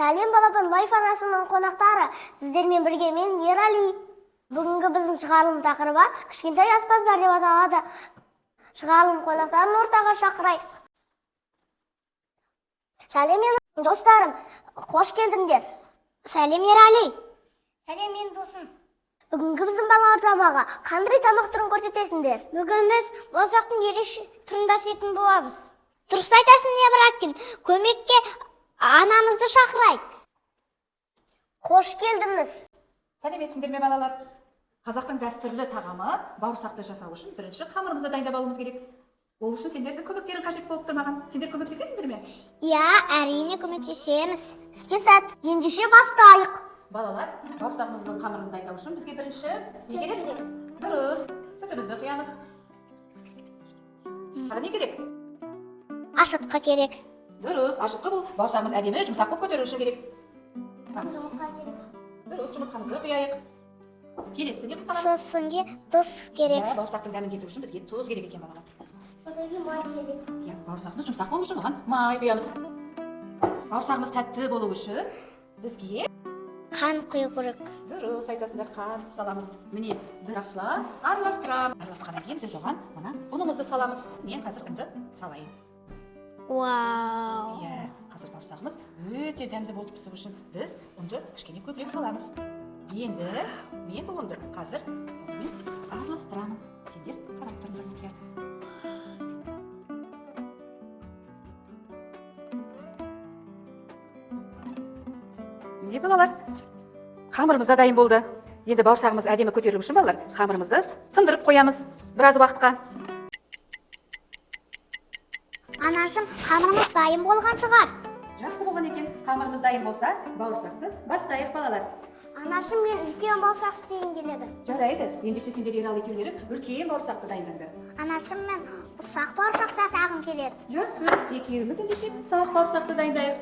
Сәлем балапан лайф арнасының қонақтары. Сіздермен бірге мен Ерали. Бүгінгі біздің шығарылым тақырыбы кішкентай аспаздар деп аталады. Шығарылым қонақтарын ортаға шақырайық. Сәлем менің достарым, қош келдіңдер. Сәлем Ерали. Сәлем менің досым. Бүгінгі біздің бағдарламаға қандай тамақ түрін көрсетесіңдер? Бүгін біз бауырсақтың ерекше түрін жасайтын боламыз. Дұрыс айтасың Ибрахим. Көмекке анамызды шақырайық. Қош келдіңіз. Сәлеметсіңдер ме балалар? Қазақтың дәстүрлі тағамы бауырсақты жасау үшін бірінші қамырымызды дайындап алуымыз керек. Ол үшін сендердің көмектерің қажет болып тұрмаған. Сендер көмектесесіңдер ме? Иә, әрине көмектесеміз. Іске сәт. Ендеше бастайық. Балалар, бауырсағымыздың қамырын дайындау үшін бізге бірінші не керек? Дұрыс, сүтімізді құямыз. Тағы не керек? Ашытқы керек. Дұрыс, ашытқы бұл бауырсағымыз әдемі жұмсақ болып көтерілу үшін керек. Жұмыртқа керек. Дұрыс, жұмыртқамызды құяйық. Келесі не қосамыз? Сосын тұз керек. Бауырсақтың дәмін кетіру үшін бізге тұз керек екен балалар. Одан кейін май керек. Бауырсағымыз жұмсақ болу үшін оған май құямыз. Бауырсағымыз тәтті болу үшін бізге Қан құю керек. дұрыс айтасыңдар, қант саламыз. Міне, жақсылап араластырамыз. Араласқаннан кейін біз оған мына ұнымызды саламыз. Мен қазір ұнды салайын. Вау. Иә, қазір бауырсағымыз өте дәмді болып пісу үшін біз ұнды кішкене көбірек саламыз. Енді мен бұл ұнды қазір қолмен араластырамын. Сендер қарап тұрыңдар мұқият. Міне балалар, қамырымыз да дайын болды. Енді бауырсағымыз әдемі көтерілу үшін балалар, қамырымызды тындырып қоямыз біраз уақытқа. Анашым, қамырымыз дайын болған шығар. Жақсы болған екен. Қамырымыз дайын болса, бауырсақты бастайық балалар. Анашым, мен үлкен бауырсақ істейін келеді. Жарайды. Ендеше сендер Ералы екеулері үлкен бауырсақты дайындаңдар. Анашым, мен ұсақ бауырсақ жасағым келеді. Жақсы. Екеуміз ендеше ұсақ бауырсақты дайындайық.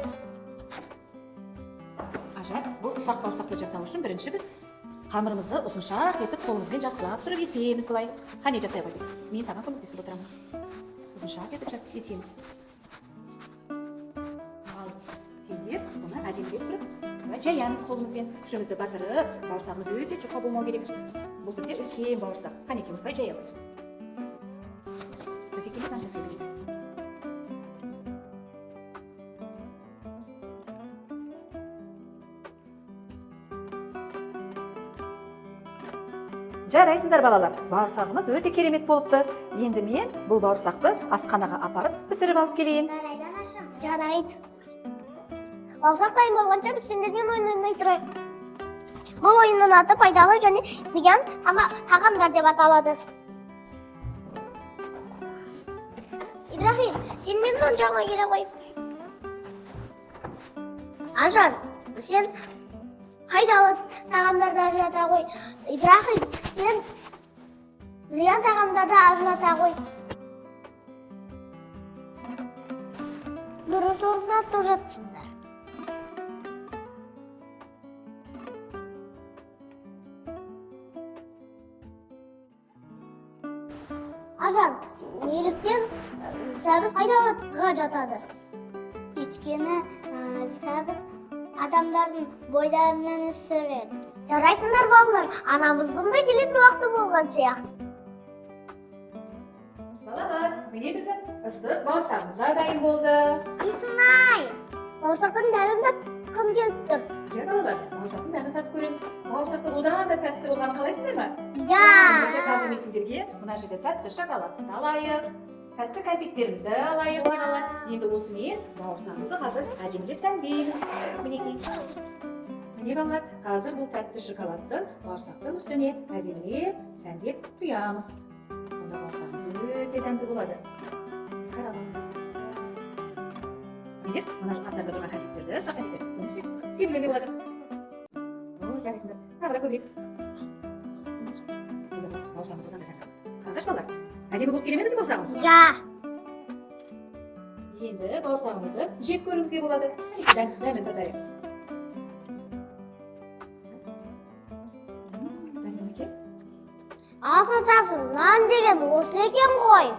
Ажар, бұл ұсақ бауырсақты жасау үшін бірінші біз қамырымызды ұзыншақ етіп қолымызбен жақсылап тұрып есеміз былай. Қане жасай қойдық. Мен саған көмектесіп отырамын. Ұзыншақ етіп есеміз. Ал сендер оны әдемілеп тұрып жаямыз қолымызбен. Күшімізді батырып, бауырсағымыз өте жұқа болмау керек. Бұл бізде үлкен бауырсақ. Қане осылай жая қойдық. Біз екеуміз мына жасай берейік. Жарайсыңдар балалар, бауырсағымыз өте керемет болыпты. Енді мен бұл бауырсақты асханаға апарып пісіріп алып келейін. Жарайды, анашым. Жарайды. Бауырсақ дайын болғанша біз сендермен ойын ойнай тұрайық. Бұл ойынның аты пайдалы және зиян тағамдар деп аталады. Ибрахим, сен менің оң жағыма келе ғой. Ажар, сен пайдалы тағамдарды ажырата ғой. Ибрахим, сен зиян тағамдарды ажырата ғой. Дұрыс орнатып жатсыңдар. Ажар, неліктен сәбіз пайдалыға жатады? Өйткені сәбіз адамдардың бойларынан өсіреді. Жарайсыңдар балалар, анамыздың да келетін уақыты болған сияқты. Балалар, міне біздің ыстық бауырсағымыз да дайын болды. Исынай, бауырсақтың дәмін кім келіп тұр? Иә балалар, бауырсақтың дәмін татып көреміз. Бауырсақты одан да тәтті болғанын қалайсыңдар ма? Я! Қазір мен сендерге мына жерде тәтті шоколадты алайық. Тәтті кәмпиттерімізді алайық балалар. Енді осымен бауырсағымызды қазір әдемілеп дәмдейміз. Мінекей. Міне балалар, қазір бұл тәтті шоколадты бауырсақтың үстіне әдемілеп сәндеп құямыз. Онда бауырсағымыз өте дәмді болады. Қараңыз. Міне, мына қастарда тұрған кәмпиттерді шақырып себілеме болады. Жарайсыңдар. Тағы да көбірек. Бауырсағымыз одан да тәтті. Қазір балалар, әдемі болып келе ме біздің бауырсағымыз? Я! Енді бауырсағымызды жеп көруімізге болады. Дәмін татайық. Ас атасы, нан деген осы екен ғой.